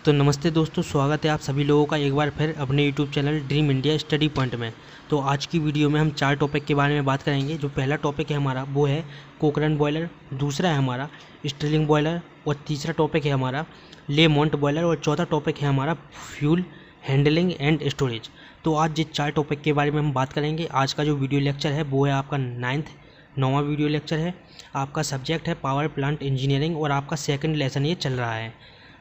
तो नमस्ते दोस्तों, स्वागत है आप सभी लोगों का एक बार फिर अपने YouTube channel dream India study point में। तो आज की वीडियो में हम 4 टॉपिक के बारे में बात करेंगे। जो पहला टॉपिक है हमारा वो है कोकरन बॉयलर, दूसरा है हमारा स्टिर्लिंग बॉयलर, और तीसरा टॉपिक है हमारा ले मॉन्ट बॉयलर, और चौथा टॉपिक है हमारा फ्यूल हैंडलिंग एंड स्टोरेज। तो आज जिस 4 टॉपिक के बारे में हम बात करेंगे, आज का जो वीडियो लेक्चर है वो है आपका 9वां वीडियो लेक्चर है। आपका सब्जेक्ट है पावर प्लांट इंजीनियरिंग और आपका सेकंड लेसन ये चल रहा है।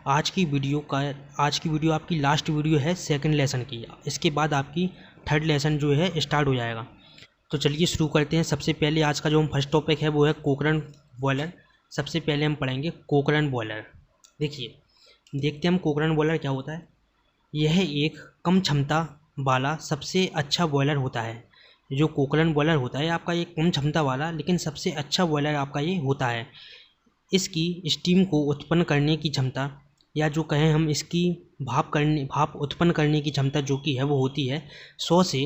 आज की वीडियो आपकी लास्ट वीडियो है सेकंड लेसन की। इसके बाद आपकी थर्ड लेसन जो है स्टार्ट हो जाएगा। तो चलिए शुरू करते हैं। सबसे पहले आज का जो हम फर्स्ट टॉपिक है वो है कोकरन बॉयलर। सबसे पहले हम पढ़ेंगे कोकरन बॉयलर। देखते हैं हम कोकरन बॉयलर क्या होता है। यह एक कम क्षमता वाला सबसे अच्छा बॉयलर होता है। जो कोकरन बॉयलर होता है आपका, ये कम क्षमता वाला लेकिन सबसे अच्छा बॉयलर आपका ये होता है। इसकी स्टीम को उत्पन्न करने की क्षमता, या जो कहें हम इसकी भाप उत्पन्न करने की क्षमता जो कि है वो होती है 100 से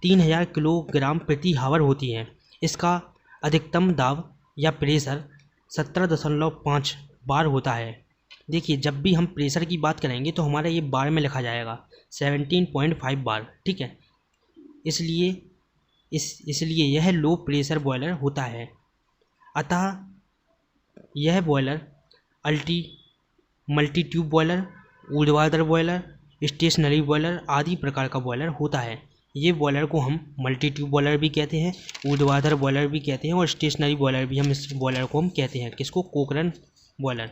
3000 किलोग्राम प्रति हावर होती है। इसका अधिकतम दाब या प्रेशर 17.5 बार होता है। देखिए, जब भी हम प्रेशर की बात करेंगे तो हमारा ये बार में लिखा जाएगा 17.5 बार, ठीक है। इसलिए यह लो प्रेशर बॉयलर होता है। अतः यह बॉयलर मल्टी ट्यूब बॉयलर, ऊर्ध्वाधर बॉयलर, स्टेशनरी बॉयलर आदि प्रकार का बॉयलर होता है। ये बॉयलर को हम मल्टी ट्यूब बॉयलर भी कहते हैं, ऊर्ध्वाधर बॉयलर भी कहते हैं, और स्टेशनरी बॉयलर भी हम इस बॉयलर को हम कहते हैं। किसको? कोकरन बॉयलर।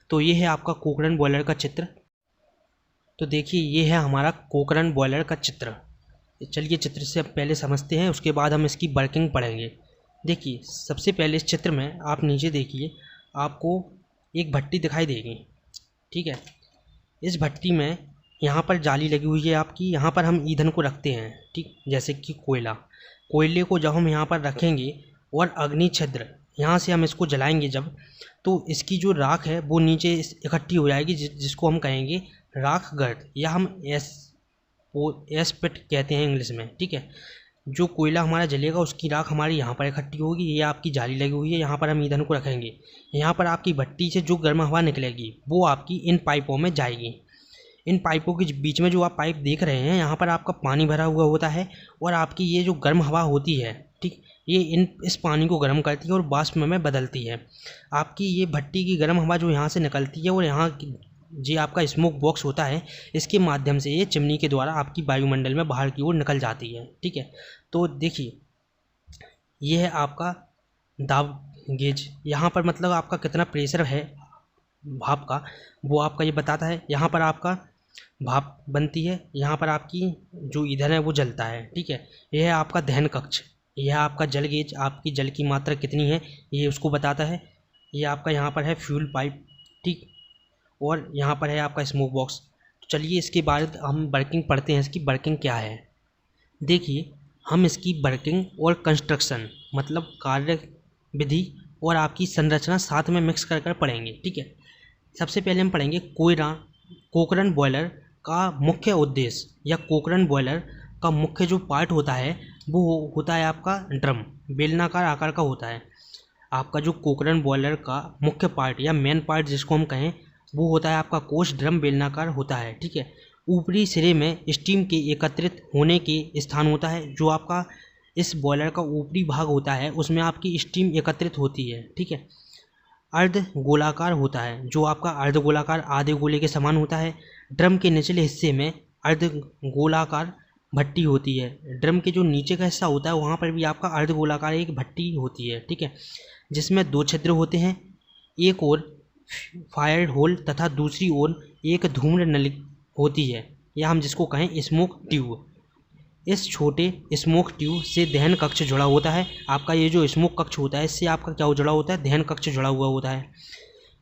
तो ये है आपका कोकरन बॉयलर का चित्र। तो देखिए, ये है हमारा कोकरन बॉयलर का चित्र। चलिए चित्र से अब पहले समझते हैं, उसके बाद हम इसकी वर्किंग पढ़ेंगे। देखिए, सबसे पहले इस चित्र में आप नीचे देखिए, आपको एक भट्टी दिखाई देगी, ठीक है। इस भट्टी में यहाँ पर जाली लगी हुई है आपकी। यहाँ पर हम ईंधन को रखते हैं, ठीक, जैसे कि कोयले को जब हम यहाँ पर रखेंगे और अग्नि छिद्र यहाँ से हम इसको जलाएंगे जब, तो इसकी जो राख है वो नीचे इकट्ठी हो जाएगी, जिसको हम कहेंगे राख गर्त, या हम एस पिट कहते हैं इंग्लिश में, ठीक है। जो कोयला हमारा जलेगा उसकी राख हमारी यहाँ पर इकट्ठी होगी। ये आपकी जाली लगी हुई है, यहाँ पर हम ईंधन को रखेंगे। यहाँ पर आपकी भट्टी से जो गर्म हवा निकलेगी वो आपकी इन पाइपों में जाएगी। इन पाइपों के बीच में जो आप पाइप देख रहे हैं, यहाँ पर आपका पानी भरा हुआ होता है, और आपकी ये जो गर्म हवा होती है, ठीक, ये इस पानी को गर्म करती है और वाष्प में बदलती है। आपकी ये भट्टी की गर्म हवा जो यहाँ से निकलती है, और यहाँ जी आपका स्मोक बॉक्स होता है, इसके माध्यम से ये चिमनी के द्वारा आपकी वायुमंडल में बाहर की ओर निकल जाती है, ठीक है। तो देखिए, ये है आपका दाब गेज। यहाँ पर मतलब आपका कितना प्रेशर है भाप का, वो आपका ये बताता है। यहाँ पर आपका भाप बनती है, यहाँ पर आपकी जो ईंधन है वो जलता है, ठीक है। यह है आपका दहन कक्ष। यह आपका जल गेज, आपकी जल की मात्रा कितनी है ये उसको बताता है। ये आपका यहाँ पर है फ्यूल पाइप, ठीक, और यहाँ पर है आपका स्मोक बॉक्स। तो चलिए इसके बाद हम वर्किंग पढ़ते हैं, इसकी वर्किंग क्या है। देखिए, हम इसकी वर्किंग और कंस्ट्रक्शन मतलब कार्य विधि और आपकी संरचना साथ में मिक्स कर पढ़ेंगे, ठीक है। सबसे पहले हम पढ़ेंगे कोकरन बॉयलर का मुख्य उद्देश्य, या कोकरन बॉयलर का मुख्य जो पार्ट होता है वो होता है आपका ड्रम, बेलनाकार आकार का होता है। आपका जो कोकरन बॉयलर का मुख्य पार्ट या मेन पार्ट जिसको हम कहें, वो होता है आपका कोष ड्रम बेलनाकार होता है, ठीक है। ऊपरी सिरे में स्टीम के एकत्रित होने के स्थान होता है। जो आपका इस बॉयलर का ऊपरी भाग होता है उसमें आपकी स्टीम एकत्रित होती है, ठीक है। अर्ध गोलाकार होता है, जो आपका अर्ध गोलाकार आधे गोले के समान होता है। ड्रम के निचले हिस्से में अर्ध गोलाकार भट्टी होती है। ड्रम के जो नीचे का हिस्सा होता है वहाँ पर भी आपका अर्ध गोलाकार एक भट्टी होती है, ठीक है, जिसमें 2 छिद्र होते हैं। एक ओर फायर होल तथा दूसरी ओर एक धूम्र नली होती है, या हम जिसको कहें स्मोक ट्यूब। इस छोटे स्मोक ट्यूब से दहन कक्ष जुड़ा होता है। आपका ये जो स्मोक कक्ष होता है इससे आपका क्या जुड़ा होता है? दहन कक्ष जुड़ा हुआ होता है।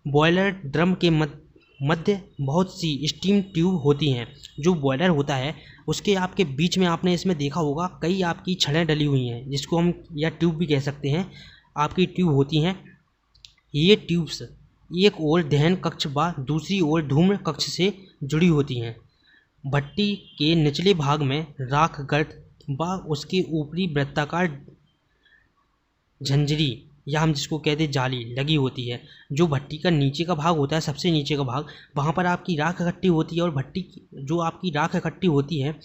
बॉयलर ड्रम के मध्य बहुत सी स्टीम ट्यूब होती हैं। जो बॉयलर होता है उसके आपके बीच में आपने इसमें देखा होगा कई आपकी छड़ें डली हुई हैं, जिसको हम या ट्यूब भी कह सकते हैं, आपकी ट्यूब होती हैं। ये ट्यूब्स एक ओर दहन कक्ष व दूसरी ओर धूम्र कक्ष से जुड़ी होती हैं। भट्टी के निचले भाग में राख गर्त व उसके ऊपरी वृत्ताकार झंझरी या हम जिसको कहते हैं जाली लगी होती है। जो भट्टी का नीचे का भाग होता है, सबसे नीचे का भाग, वहाँ पर आपकी राख इकट्ठी होती है और भट्टी जो आपकी राख इकट्ठी होती है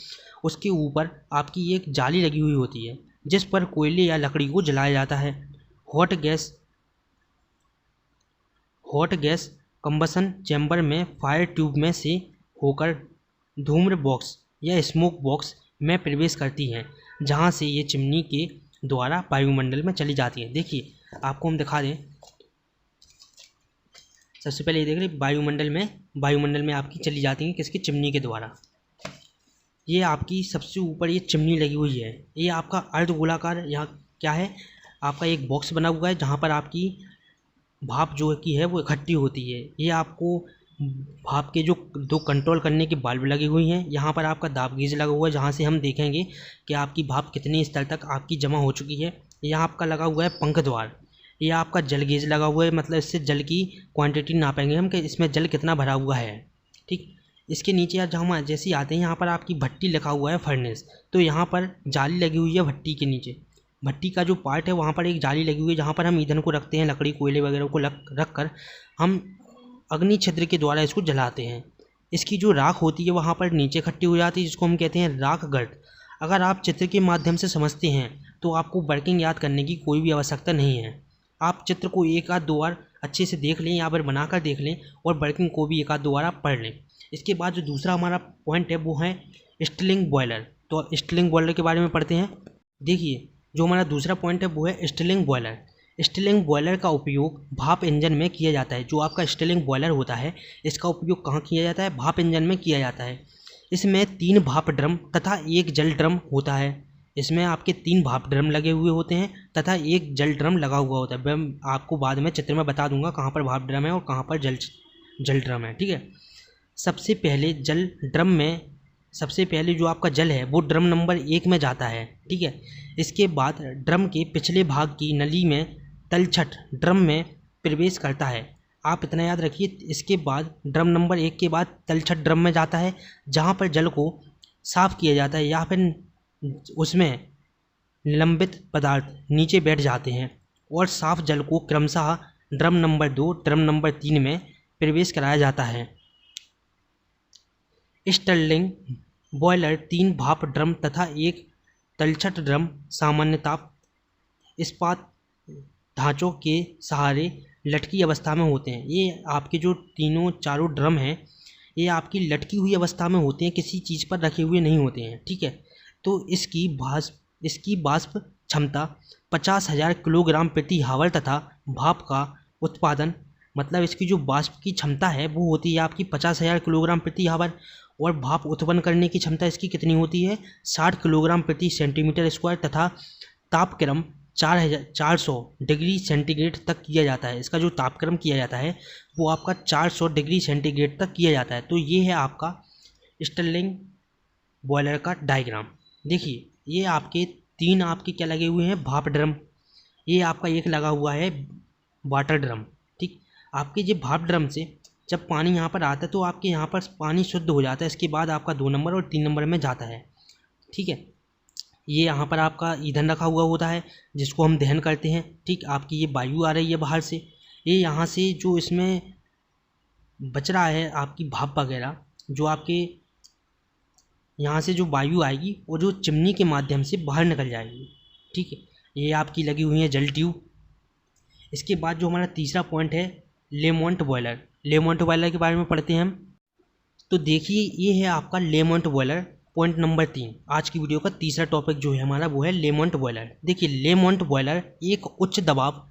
उसके ऊपर आपकी एक जाली लगी हुई होती है जिस पर कोयले या लकड़ी को जलाया जाता है। हॉट गैस कंबसन चैम्बर में फायर ट्यूब में से होकर धूम्र बॉक्स या स्मोक बॉक्स में प्रवेश करती हैं, जहां से ये चिमनी के द्वारा वायुमंडल में चली जाती है। देखिए आपको हम दिखा दें, सबसे पहले ये देख रहे वायुमंडल में आपकी चली जाती हैं किसकी, चिमनी के द्वारा। ये आपकी सबसे ऊपर ये चिमनी लगी हुई है। ये आपका अर्धगोलाकार यहाँ क्या है, आपका एक बॉक्स बना हुआ है जहाँ पर आपकी भाप जो की है वो इकट्ठी होती है। ये आपको भाप के जो दो कंट्रोल करने की बाल्ब लगी हुई हैं। यहाँ पर आपका दाब गेज लगा हुआ है जहाँ से हम देखेंगे कि आपकी भाप कितने स्तर तक आपकी जमा हो चुकी है। यहाँ आपका लगा हुआ है पंख द्वार। ये आपका जल गेज लगा हुआ है, मतलब इससे जल की क्वांटिटी नापेंगे हम कि इसमें जल कितना भरा हुआ है। ठीक, इसके नीचे यार जहाँ हम जैसे आते हैं यहाँ पर आपकी भट्टी लिखा हुआ है फर्नेस, तो यहाँ पर जाली लगी हुई है भट्टी के नीचे। भट्टी का जो पार्ट है वहाँ पर एक जाली लगी हुई है जहाँ पर हम ईंधन को रखते हैं, लकड़ी कोयले वगैरह को रख कर हम अग्नि छिद्र के द्वारा इसको जलाते हैं। इसकी जो राख होती है वहाँ पर नीचे इकट्ठी हो जाती है जिसको हम कहते हैं राख गर्त। अगर आप चित्र के माध्यम से समझते हैं तो आपको वर्किंग याद करने की कोई भी आवश्यकता नहीं है। आप चित्र को एक आध दो बार अच्छे से देख लें या फिर बनाकर देख लें और वर्किंग को भी एक आध दो बार आप पढ़ लें। इसके बाद जो दूसरा हमारा पॉइंट है वो है स्टिलिंग बॉयलर। तो स्टिलिंग बॉयलर के बारे में पढ़ते हैं। देखिए जो हमारा दूसरा पॉइंट है वो है स्टिलिंग बॉयलर। स्टिलिंग बॉयलर का उपयोग भाप इंजन में किया जाता है। जो आपका स्टिलिंग बॉयलर होता है इसका उपयोग कहाँ किया जाता है, भाप इंजन में किया जाता है। इसमें 3 भाप ड्रम तथा 1 जल ड्रम होता है। इसमें आपके 3 भाप ड्रम लगे हुए होते हैं तथा 1 जल ड्रम लगा हुआ होता है। मैं आपको बाद में चित्र में बता दूंगा कहाँ पर भाप ड्रम है और कहाँ पर जल ड्रम है। ठीक है, सबसे पहले जल ड्रम में सबसे पहले जो आपका जल है वो ड्रम नंबर 1 में जाता है। ठीक है, इसके बाद ड्रम के पिछले भाग की नली में तलछट ड्रम में प्रवेश करता है। आप इतना याद रखिए, इसके बाद ड्रम नंबर 1 के बाद तलछट ड्रम में जाता है जहाँ पर जल को साफ़ किया जाता है या फिर उसमें निलंबित पदार्थ नीचे बैठ जाते हैं और साफ जल को क्रमशः ड्रम नंबर 2, ड्रम नंबर 3 में प्रवेश कराया जाता है। स्टिलिंग बॉयलर 3 भाप ड्रम तथा 1 तलछट ड्रम सामान्यतः इस्पात ढांचों के सहारे लटकी अवस्था में होते हैं। ये आपके जो चारों ड्रम हैं ये आपकी लटकी हुई अवस्था में होते हैं, किसी चीज़ पर रखे हुए नहीं होते हैं। ठीक है, तो इसकी वाष्प क्षमता 50,000 किलोग्राम प्रति हावर तथा भाप का उत्पादन, मतलब इसकी जो वाष्प की क्षमता है वो होती है आपकी 50,000 किलोग्राम प्रति हावर और भाप उत्पन्न करने की क्षमता इसकी कितनी होती है 60 किलोग्राम प्रति सेंटीमीटर स्क्वायर तथा तापक्रम 400 डिग्री सेंटीग्रेड तक किया जाता है। इसका जो तापक्रम किया जाता है वो आपका 400 डिग्री सेंटीग्रेड तक किया जाता है। तो ये है आपका स्टिलिंग बॉयलर का डायग्राम। देखिए ये आपके 3 आपके क्या लगे हुए हैं, भाप ड्रम। ये आपका एक लगा हुआ है वाटर ड्रम। ठीक, आपके ये भाप ड्रम से जब पानी यहाँ पर आता है तो आपके यहाँ पर पानी शुद्ध हो जाता है। इसके बाद आपका 2 नंबर और 3 नंबर में जाता है। ठीक है, ये यहाँ पर आपका ईंधन रखा हुआ होता है जिसको हम दहन करते हैं। ठीक, आपकी ये वायु आ रही है बाहर से, ये यहाँ से जो इसमें बच रहा है आपकी भाप वगैरह, जो आपके यहाँ से जो वायु आएगी वो जो चिमनी के माध्यम से बाहर निकल जाएगी। ठीक है, ये आपकी लगी हुई है जल ट्यूब। इसके बाद जो हमारा तीसरा पॉइंट है लेमोंट बॉयलर। लेमोंट बॉयलर के बारे में पढ़ते हैं हम। तो देखिए ये है आपका लेमोंट बॉयलर, पॉइंट नंबर 3। आज की वीडियो का तीसरा टॉपिक जो है हमारा वो है लेमोंट बॉयलर। देखिए लेमोंट बॉयलर एक उच्च दबाव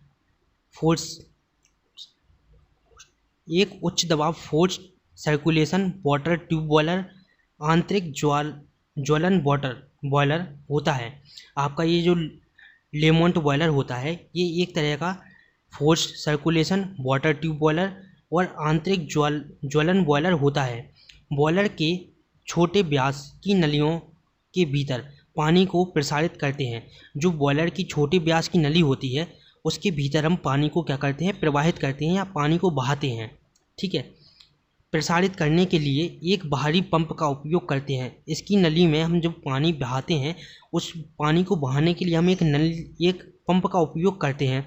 force circulation water tube boiler, आंतरिक ज्वलन वाटर बॉयलर होता है। आपका ये जो लेमोंट बॉयलर होता है ये एक तरह का force circulation water tube boiler और आंतरिक ज्वलन बॉयलर होता है। बॉयलर के छोटे व्यास की नलियों के भीतर पानी को प्रसारित करते हैं। जो बॉयलर की छोटे व्यास की नली होती है उसके भीतर हम पानी को क्या करते हैं, प्रवाहित करते हैं या पानी को बहाते हैं। ठीक है, प्रसारित करने के लिए एक बाहरी पंप का उपयोग करते हैं। इसकी नली में हम जब पानी बहाते हैं उस पानी को बहाने के लिए हम एक पंप का उपयोग करते हैं।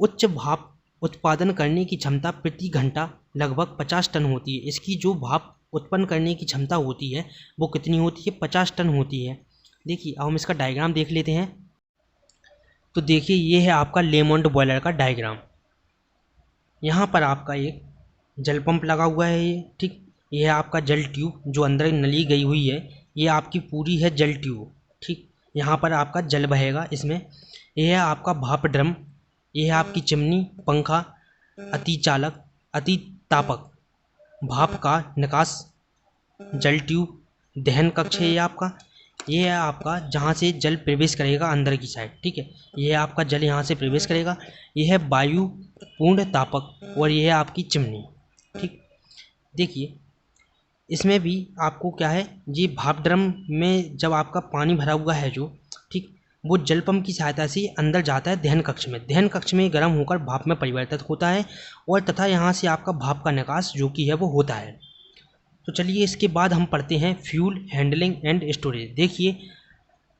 उच्च भाप उत्पादन करने की क्षमता प्रति घंटा लगभग 50 टन होती है। इसकी जो भाप उत्पन्न करने की क्षमता होती है वो कितनी होती है? 50 टन होती है। देखिए अब हम इसका डायग्राम देख लेते हैं। तो देखिए ये है आपका लेमोंड बॉयलर का डायग्राम। यहाँ पर आपका एक जल पंप लगा हुआ है ये, ठीक। ये है आपका जल ट्यूब जो अंदर नली गई हुई है, ये आपकी पूरी है जल ट्यूब, ठीक। यहाँ पर आपका जल बहेगा इसमें। ये है आपका भाप ड्रम, ये है आपकी चिमनी, पंखा, अतिचालक, अतितापक, भाप का निकास, जल ट्यूब, दहन कक्ष है ये आपका। ये है आपका जहाँ से जल प्रवेश करेगा अंदर की साइड, ठीक है। ये है आपका जल यहाँ से प्रवेश करेगा। ये है वायु पूर्ण तापक और ये है आपकी चिमनी, ठीक। देखिए इसमें भी आपको क्या है, ये भाप ड्रम में जब आपका पानी भरा हुआ है जो, ठीक, वो जल पंप की सहायता से अंदर जाता है दहन कक्ष में। दहन कक्ष में गर्म होकर भाप में परिवर्तित होता है और तथा यहाँ से आपका भाप का निकास जो कि है वो होता है। तो चलिए इसके बाद हम पढ़ते हैं फ्यूल हैंडलिंग एंड स्टोरेज। देखिए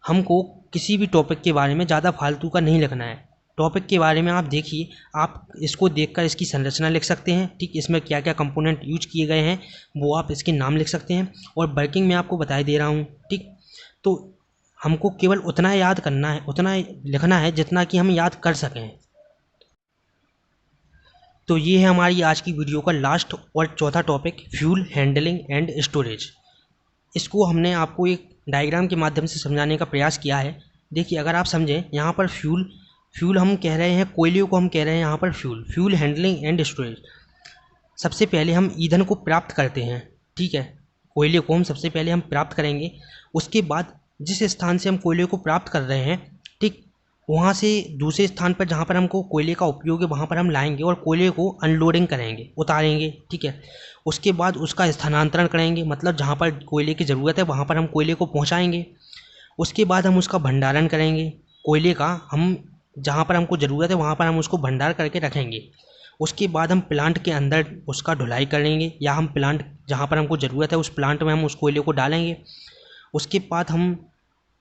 हमको किसी भी टॉपिक के बारे में ज़्यादा फालतू का नहीं लिखना है। टॉपिक के बारे में आप देखिए, आप इसको देखकर इसकी संरचना लिख सकते हैं, ठीक। इसमें क्या क्या कंपोनेंट यूज किए गए हैं वो आप इसके नाम लिख सकते हैं और वर्किंग में आपको बता दे रहा हूँ, ठीक। तो हमको केवल उतना याद करना है, उतना लिखना है जितना कि हम याद कर सकें। तो ये है हमारी आज की वीडियो का लास्ट और चौथा topic, fuel handling and storage. इसको हमने आपको एक डायग्राम के माध्यम से समझाने का प्रयास किया है। देखिए अगर आप समझें, यहाँ पर फ्यूल हम कह रहे हैं, कोयले को हम कह रहे हैं यहाँ पर फ्यूल हैंडलिंग एंड स्टोरेज। सबसे पहले हम ईंधन को प्राप्त करते हैं, ठीक है। कोयले को हम सबसे पहले हम प्राप्त करेंगे, उसके बाद जिस स्थान से हम कोयले को प्राप्त कर रहे हैं, ठीक, वहाँ से दूसरे स्थान पर जहाँ पर हमको कोयले का उपयोग है वहाँ पर हम लाएंगे और कोयले को अनलोडिंग करेंगे, उतारेंगे, ठीक है। उसके बाद उसका स्थानांतरण करेंगे, मतलब जहाँ पर कोयले की ज़रूरत है वहाँ पर हम कोयले को पहुँचाएंगे। उसके बाद हम उसका भंडारण करेंगे, कोयले का हम जहाँ पर हमको ज़रूरत है वहाँ पर हम उसको भंडार करके रखेंगे। उसके बाद हम प्लांट के अंदर उसका ढुलाई करेंगे, या हम प्लांट जहाँ पर हमको ज़रूरत है उस प्लांट में हम उस कोयले को डालेंगे। उसके बाद हम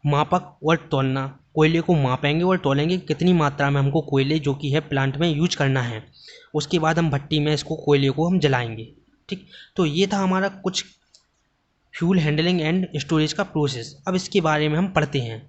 मापक और तौलना, कोयले को मापेंगे और तौलेंगे कितनी मात्रा में हमको कोयले जो कि है प्लांट में यूज करना है। उसके बाद हम भट्टी में इसको कोयले को हम जलाएंगे, ठीक। तो ये था हमारा कुछ फ्यूल हैंडलिंग एंड स्टोरेज का प्रोसेस। अब इसके बारे में हम पढ़ते हैं।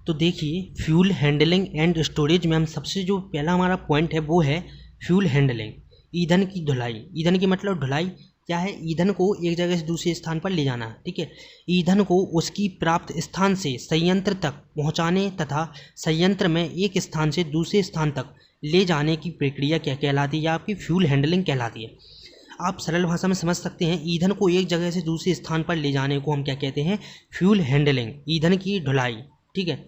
तो देखिए फ्यूल हैंडलिंग एंड स्टोरेज में हम सबसे जो पहला हमारा पॉइंट है वो है फ्यूल हैंडलिंग, ईंधन की ढुलाई। ईंधन की मतलब ढुलाई क्या है? ईंधन को एक जगह से दूसरे स्थान पर ले जाना, ठीक है। ईंधन को उसकी प्राप्त स्थान से संयंत्र तक पहुंचाने तथा संयंत्र में एक स्थान से दूसरे स्थान तक ले जाने की प्रक्रिया क्या कहलाती है? आपकी फ्यूल हैंडलिंग कहलाती है। आप सरल भाषा में समझ सकते हैं, ईंधन को एक जगह से दूसरे स्थान पर ले जाने को हम क्या कहते हैं? फ्यूल हैंडलिंग, ईंधन की ढुलाई, ठीक है।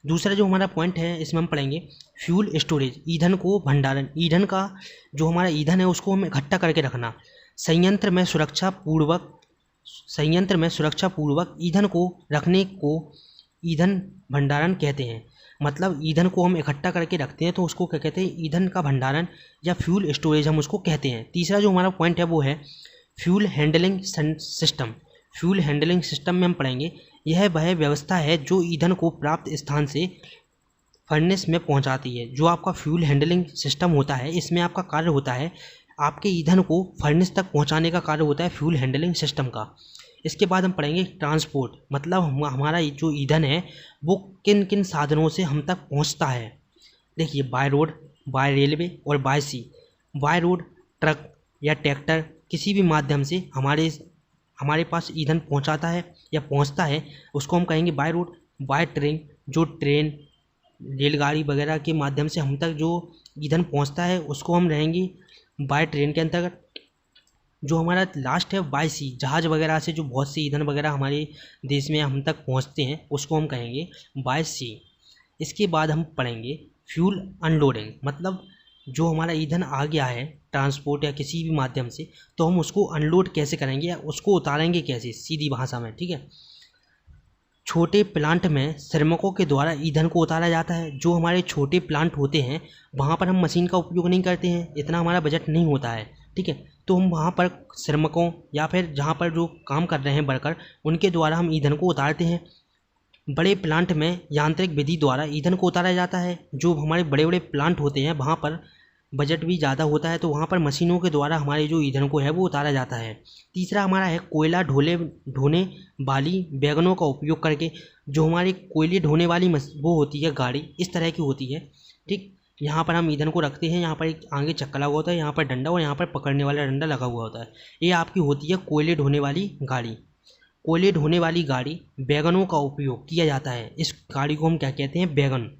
दूसरा जो हमारा पॉइंट है इसमें हम पढ़ेंगे फ्यूल स्टोरेज, ईंधन को भंडारण। ईंधन का जो हमारा ईंधन है उसको हमें इकट्ठा करके रखना। संयंत्र में सुरक्षा पूर्वक ईंधन को रखने को ईंधन भंडारण कहते हैं। मतलब ईंधन को हम इकट्ठा करके रखते हैं तो उसको क्या कहते हैं? ईंधन का भंडारण या फ्यूल स्टोरेज हम उसको कहते हैं। तीसरा जो हमारा पॉइंट है वो है fuel handling system. Fuel handling system में हम पढ़ेंगे यह वह व्यवस्था है जो ईंधन को प्राप्त स्थान से फर्नेस में पहुंचाती है। जो आपका फ्यूल हैंडलिंग सिस्टम होता है इसमें आपका कार्य होता है, आपके ईंधन को फर्नेस तक पहुंचाने का कार्य होता है फ्यूल हैंडलिंग सिस्टम का। इसके बाद हम पढ़ेंगे ट्रांसपोर्ट, मतलब हमारा जो ईंधन है वो किन किन साधनों से हम तक पहुंचता है। देखिए बाय रोड, बाय रेलवे और by sea. By road truck या ट्रैक्टर किसी भी माध्यम से हमारे पास ईंधन पहुंचाता है या पहुंचता है उसको हम कहेंगे बाय रोड। बाय ट्रेन, जो ट्रेन रेलगाड़ी वगैरह के माध्यम से हम तक जो ईंधन पहुंचता है उसको हम रहेंगे बाय ट्रेन के अंतर्गत। जो हमारा लास्ट है बाय सी, जहाज़ वगैरह से जो बहुत से ईंधन वगैरह हमारे देश में हम तक पहुंचते हैं उसको हम कहेंगे बाय सी। इसके बाद हम पढ़ेंगे फ्यूल अनलोडिंग, मतलब जो हमारा ईंधन आ गया है ट्रांसपोर्ट या किसी भी माध्यम से तो हम उसको अनलोड कैसे करेंगे या उसको उतारेंगे कैसे, सीधी भाषा में, ठीक है। छोटे प्लांट में श्रमिकों के द्वारा ईंधन को उतारा जाता है। जो हमारे छोटे प्लांट होते हैं वहाँ पर हम मशीन का उपयोग नहीं करते हैं, इतना हमारा बजट नहीं होता है, ठीक है। तो हम वहाँ पर श्रमिकों या फिर जहाँ पर जो काम कर रहे हैं वर्कर उनके द्वारा हम ईंधन को उतारते हैं। बड़े प्लांट में यांत्रिक विधि द्वारा ईंधन को उतारा जाता है। जो हमारे बड़े बड़े प्लांट होते हैं वहाँ पर बजट भी ज़्यादा होता है, तो वहाँ पर मशीनों के द्वारा हमारे जो ईंधन को है वो उतारा जाता है। तीसरा हमारा है कोयला ढोने वाली वैगनों का उपयोग करके। जो हमारी कोयले ढोने वाली वो होती है गाड़ी, इस तरह की होती है। ठीक, यहाँ पर हम ईंधन को रखते हैं, यहाँ पर एक आगे चक्का लगा होता है, यहाँ पर डंडा और यहाँ पर पकड़ने वाला डंडा लगा हुआ होता है। ये आपकी होती है कोयले ढोने वाली गाड़ी। कोयले ढोने वाली गाड़ी वैगनों का उपयोग किया जाता है। इस गाड़ी को हम क्या कहते हैं? वैगन।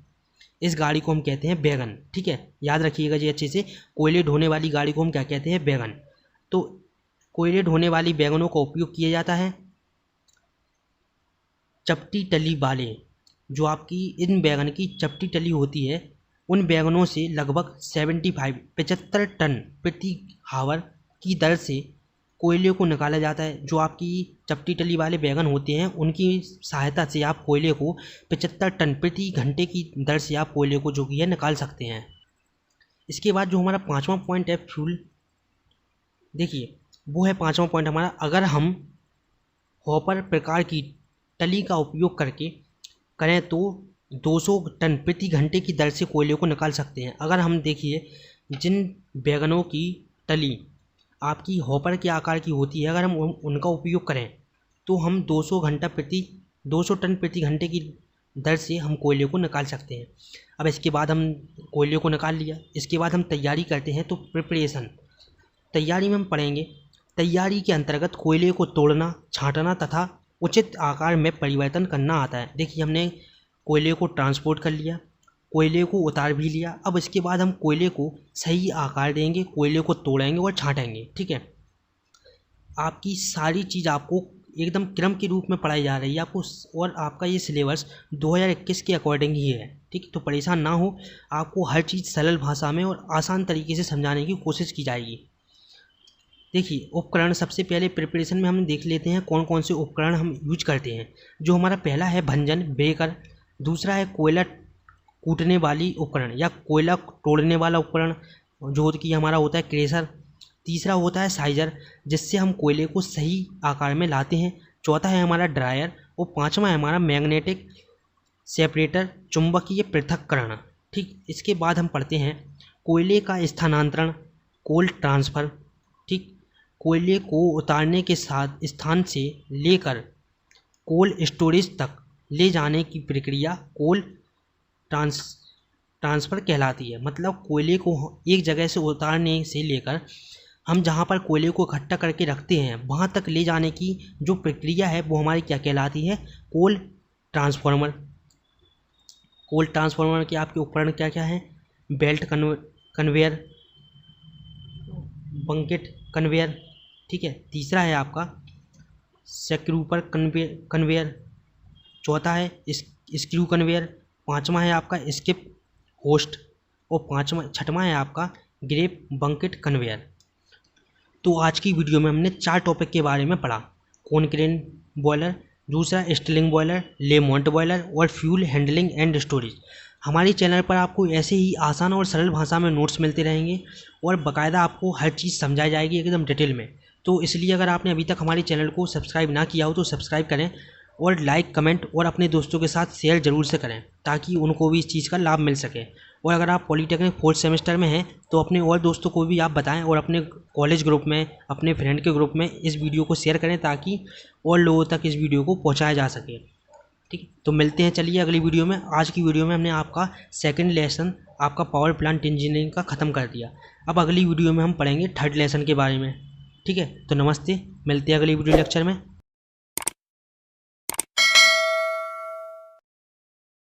इस गाड़ी को हम कहते हैं वैगन। ठीक है, याद रखिएगा जी अच्छे से। कोयले ढोने वाली गाड़ी को हम क्या कहते हैं? वैगन। तो कोयले ढोने वाली वैगनों का उपयोग किया जाता है। चपटी टली वाले, जो आपकी इन वैगन की चपटी टली होती है, उन वैगनों से लगभग 75 टन प्रति हावर की दर से कोयले को निकाला जाता है। जो आपकी चपटी टली वाले वैगन होते हैं उनकी सहायता से आप कोयले को 75 टन प्रति घंटे की दर से आप कोयले को जो कि है निकाल सकते हैं। इसके बाद जो हमारा 5वां पॉइंट है फ्यूल, देखिए वो है 5वां पॉइंट हमारा, अगर हम हॉपर प्रकार की टली का उपयोग करके करें तो 200 टन प्रति घंटे की दर से कोयले को निकाल सकते हैं। अगर हम देखिए जिन वैगनों की टली आपकी हॉपर के आकार की होती है, अगर हम उनका उपयोग करें तो हम 200 टन प्रति घंटे की दर से हम कोयले को निकाल सकते हैं। अब इसके बाद हम कोयले को निकाल लिया, इसके बाद हम तैयारी करते हैं। तो प्रिपरेशन, तैयारी में हम पढ़ेंगे। तैयारी के अंतर्गत कोयले को तोड़ना, छांटना तथा उचित आकार में परिवर्तन करना आता है। देखिए हमने कोयले को ट्रांसपोर्ट कर लिया, कोयले को उतार भी लिया। अब इसके बाद हम कोयले को सही आकार देंगे, कोयले को तोड़ेंगे और छांटेंगे। ठीक है, आपकी सारी चीज़ आपको एकदम क्रम के रूप में पढ़ाई जा रही है आपको, और आपका ये सिलेबस 2021 के अकॉर्डिंग ही है। ठीक, तो परेशान ना हो, आपको हर चीज़ सरल भाषा में और आसान तरीके से समझाने की कोशिश की जाएगी। देखिए उपकरण, सबसे पहले प्रिपरेशन में हम देख लेते हैं कौन कौन से उपकरण हम यूज करते हैं। जो हमारा पहला है भंजन ब्रेकर, दूसरा है कोयला कूटने वाली उपकरण या कोयला तोड़ने वाला उपकरण जो कि हमारा होता है क्रेशर, तीसरा होता है साइजर जिससे हम कोयले को सही आकार में लाते हैं, चौथा है हमारा ड्रायर और पांचवा है हमारा मैग्नेटिक सेपरेटर, चुंबकीय पृथक्करण। ठीक, इसके बाद हम पढ़ते हैं कोयले का स्थानांतरण, कोल ट्रांसफ़र। ठीक, कोयले को उतारने के साथ स्थान से लेकर कोल स्टोरेज तक ले जाने की प्रक्रिया कोल ट्रांसफ़र कहलाती है। मतलब कोयले को एक जगह से उतारने से लेकर हम जहाँ पर कोयले को इकट्ठा करके रखते हैं वहाँ तक ले जाने की जो प्रक्रिया है वो हमारी क्या कहलाती है? कोल ट्रांसफार्मर। कोल ट्रांसफार्मर के आपके उपकरण क्या क्या हैं? Belt conveyor, banquet conveyor. ठीक है, तीसरा है आपका स्क्रूपर कन्वेयर, चौथा है स्क्रू कन्वेयर, पांचवा है आपका स्किप होस्ट और छठवां है आपका ग्रेप बंकेट कन्वेयर। तो आज की वीडियो में हमने 4 टॉपिक के बारे में पढ़ा। कॉनक्रेन बॉयलर, दूसरा स्टिलिंग बॉयलर, लेमोंट बॉयलर और फ्यूल हैंडलिंग एंड स्टोरेज। हमारे चैनल पर आपको ऐसे ही आसान और सरल भाषा में नोट्स मिलते रहेंगे और बाकायदा आपको हर चीज़ समझाई जाएगी एकदम डिटेल में। तो इसलिए अगर आपने अभी तक हमारे चैनल को सब्सक्राइब ना किया हो तो सब्सक्राइब करें और लाइक कमेंट और अपने दोस्तों के साथ शेयर ज़रूर से करें ताकि उनको भी इस चीज़ का लाभ मिल सके। और अगर आप पॉलीटेक्निक 4th सेमेस्टर में हैं तो अपने और दोस्तों को भी आप बताएं और अपने कॉलेज ग्रुप में, अपने फ्रेंड के ग्रुप में इस वीडियो को शेयर करें ताकि और लोगों तक इस वीडियो को पहुंचाया जा सके। ठीक, तो मिलते हैं चलिए अगली वीडियो में। आज की वीडियो में हमने आपका सेकंड लेसन आपका पावर प्लांट इंजीनियरिंग का ख़त्म कर दिया। अब अगली वीडियो में हम पढ़ेंगे 3rd लेसन के बारे में। ठीक है, तो नमस्ते, मिलते हैं अगली वीडियो लेक्चर में।